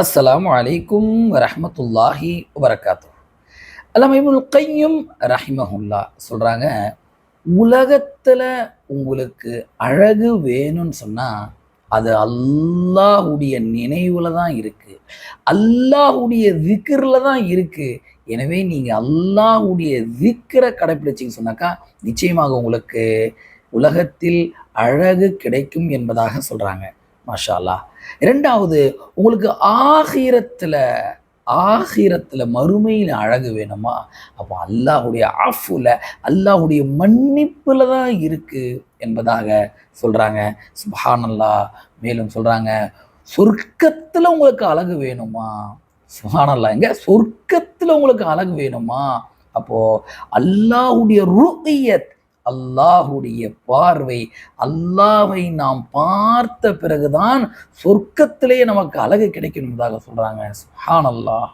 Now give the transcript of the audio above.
அஸ்ஸலாமு அலைக்கும் வரஹ்மத்துல்லாஹி வபரகாத்துஹு. அல்லாம இப்னுல் கைய்யிம் ரஹிமஹுல்லா சொல்றாங்க, உலகத்துல உங்களுக்கு அழகு வேணும்னு சொன்னா, அது அல்லாஹ்வுடைய நினைவுல தான் இருக்கு. அல்லாஹ்வுடைய திக்ர்ல தான் இருக்கு. எனவே நீங்க அல்லாஹ்வுடைய திக்ர கடைப்பிடிச்சீங்கன்னு சொன்னாக்கா, நிச்சயமாக உங்களுக்கு உலகத்தில் அழகு கிடைக்கும் என்பதாக சொல்றாங்க. மாஷா அல்லாஹ். 2வது உங்களுக்கு ஆகிரத்துல ஆகிரத்துல மறுமையில அழகு வேணுமா? அப்போ அல்லாஹ்வுடைய அஃப்வுல, அல்லாஹ்வுடைய மன்னிப்புல தான் இருக்கு என்பதாக சொல்றாங்க. சுப்ஹானல்லாஹ். மேலும் சொல்றாங்க, சொர்க்கத்துல உங்களுக்கு அழகு வேணுமா? சுப்ஹானல்லாஹ். எங்க சொர்க்கத்துல உங்களுக்கு அழகு வேணுமா? அப்போ அல்லாஹ்வுடைய ருஅயத், அல்லாஹ்வுடைய பார்வை, அல்லாஹ்வை நாம் பார்த்த பிறகுதான் சொர்க்கத்திலேயே நமக்கு அழகு கிடைக்கும் என்பதாக சொல்றாங்க. சுப்ஹானல்லாஹ்.